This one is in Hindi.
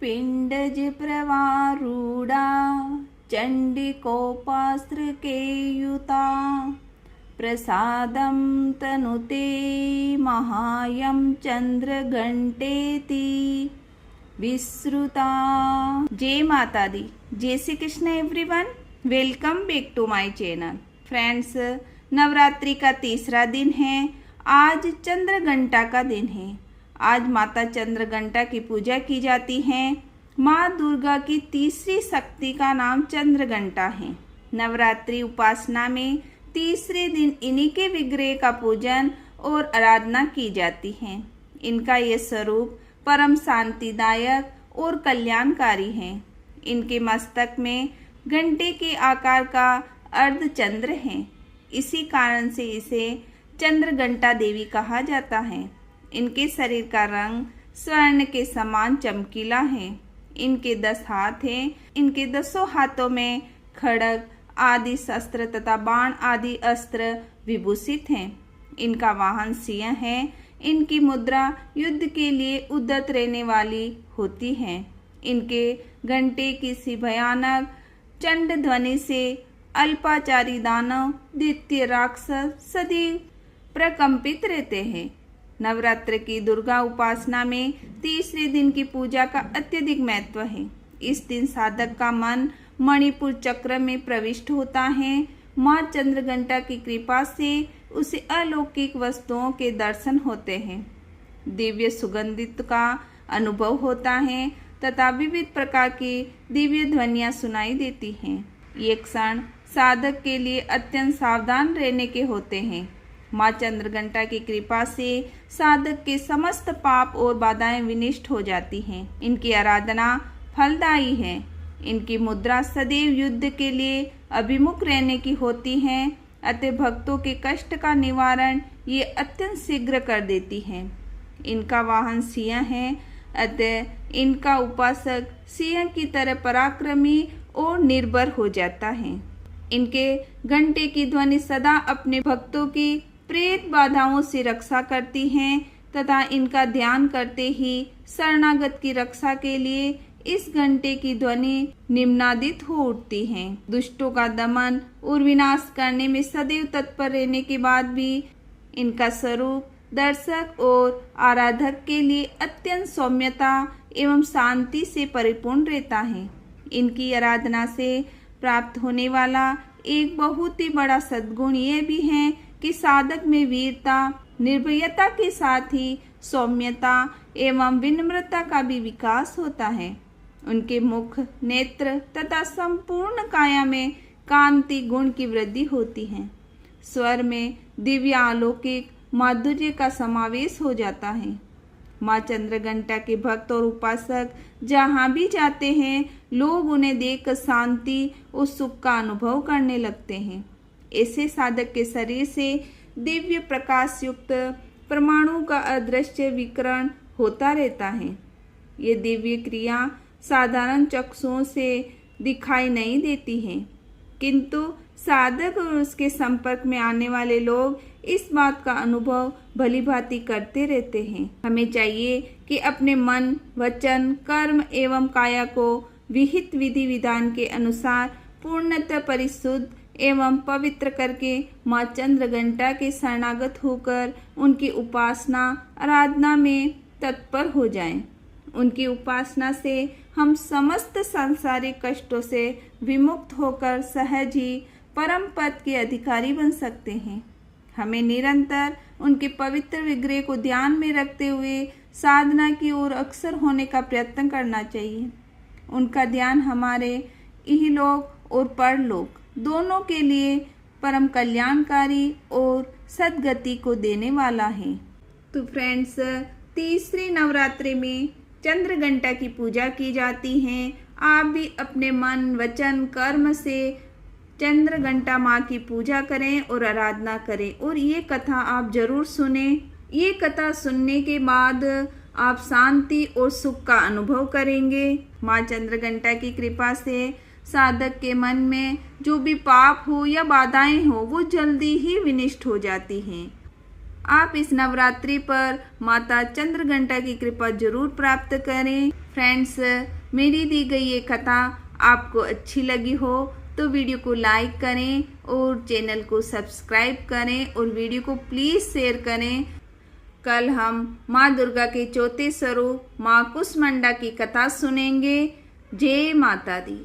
पिंडज प्रवारूढ़ा चंडिकोपास्त्र केयुता प्रसादं तनुते महायं चंद्रघंटेति विश्रुता। जय माता दी, जय Shri Krishna everyone, welcome back to my channel. Friends, Navratri का तीसरा दिन है। आज चंद्रघंटा का दिन है। आज माता चंद्रघंटा की पूजा की जाती है। माँ दुर्गा की तीसरी शक्ति का नाम चंद्रघंटा है। नवरात्रि उपासना में तीसरे दिन इन्हीं के विग्रह का पूजन और आराधना की जाती है। इनका ये स्वरूप परम शांतिदायक और कल्याणकारी है। इनके मस्तक में घंटे के आकार का अर्धचंद्र है। इसी कारण से इसे चंद्रघंटा देवी कहा जाता है। इनके शरीर का रंग स्वर्ण के समान चमकीला है। इनके 10 हाथ हैं। इनके 10 हाथों में खड्ग आदि शस्त्र तथा बाण आदि अस्त्र विभूषित हैं। इनका वाहन सिंह है। इनकी मुद्रा युद्ध के लिए उद्यत रहने वाली होती है। इनके घंटे की सी भयानक चंड ध्वनि से अल्पाचारी दानव दैत्य राक्षस सदैव प्रकंपित रहते हैं। नवरात्र की दुर्गा उपासना में तीसरे दिन की पूजा का अत्यधिक महत्व है। इस दिन साधक का मन मणिपुर चक्र में प्रविष्ट होता है। माँ चंद्रघंटा की कृपा से उसे अलौकिक वस्तुओं के दर्शन होते हैं, दिव्य सुगंधित का अनुभव होता है तथा विविध प्रकार की दिव्य ध्वनियाँ सुनाई देती हैं। ये क्षण साधक के लिए अत्यंत सावधान रहने के होते हैं। माँ चंद्रघंटा की कृपा से साधक के समस्त पाप और बाधाएं विनष्ट हो जाती हैं। इनकी आराधना फलदायी है। इनकी मुद्रा सदैव युद्ध के लिए अभिमुख रहने की होती है। अतः भक्तों के कष्ट का निवारण ये अत्यंत शीघ्र कर देती है। इनका वाहन सिंह है। अतः इनका उपासक सिंह की तरह पराक्रमी और निर्भर हो जाता है। इनके घंटे की ध्वनि सदा अपने भक्तों की प्रेत बाधाओं से रक्षा करती है तथा इनका ध्यान करते ही शरणागत की रक्षा के लिए इस घंटे की ध्वनि निम्नादित हो उठती है। दुष्टों का दमन और विनाश करने में सदैव तत्पर रहने के बाद भी इनका स्वरूप दर्शक और आराधक के लिए अत्यंत सौम्यता एवं शांति से परिपूर्ण रहता है। इनकी आराधना से प्राप्त होने वाला एक बहुत ही बड़ा सद्गुण ये भी है कि साधक में वीरता, निर्भयता के साथ ही सौम्यता एवं विनम्रता का भी विकास होता है। उनके मुख, नेत्र तथा संपूर्ण काया में कांति गुण की वृद्धि होती है। स्वर में दिव्य अलौकिक माधुर्य का समावेश हो जाता है। माँ चंद्रघंटा के भक्त और उपासक जहाँ भी जाते हैं, लोग उन्हें देखकर शांति और सुख का अनुभव करने लगते हैं। ऐसे साधक के शरीर से दिव्य प्रकाश युक्त परमाणु का अदृश्य विकिरण होता रहता है। ये दिव्य क्रिया साधारण चक्षुओं से दिखाई नहीं देती है, किंतु साधक और उसके संपर्क में आने वाले लोग इस बात का अनुभव भली भांति करते रहते हैं। हमें चाहिए कि अपने मन, वचन, कर्म एवं काया को विहित विधि विधान के अनुसार पूर्णतः परिशुद्ध एवं पवित्र करके माँ चंद्रघंटा के शरणागत होकर उनकी उपासना आराधना में तत्पर हो जाएं। उनकी उपासना से हम समस्त सांसारिक कष्टों से विमुक्त होकर सहज ही परम पद के अधिकारी बन सकते हैं। हमें निरंतर उनके पवित्र विग्रह को ध्यान में रखते हुए साधना की ओर अग्रसर होने का प्रयत्न करना चाहिए। उनका ध्यान हमारे इहलोक और परलोक दोनों के लिए परम कल्याणकारी और सद्गति को देने वाला है। तो फ्रेंड्स, तीसरी नवरात्रि में चंद्रघंटा की पूजा की जाती है। आप भी अपने मन, वचन, कर्म से चंद्रघंटा माँ की पूजा करें और आराधना करें और ये कथा आप जरूर सुने। ये कथा सुनने के बाद आप शांति और सुख का अनुभव करेंगे। माँ चंद्रघंटा की कृपा से साधक के मन में जो भी पाप हो या बाधाएं हो वो जल्दी ही विनष्ट हो जाती हैं। आप इस नवरात्रि पर माता चंद्रघंटा की कृपा जरूर प्राप्त करें। फ्रेंड्स, मेरी दी गई ये कथा आपको अच्छी लगी हो तो वीडियो को लाइक करें और चैनल को सब्सक्राइब करें और वीडियो को प्लीज़ शेयर करें। कल हम माँ दुर्गा के चौथे स्वरूप माँ कुष्मांडा की कथा सुनेंगे। जय माता दी।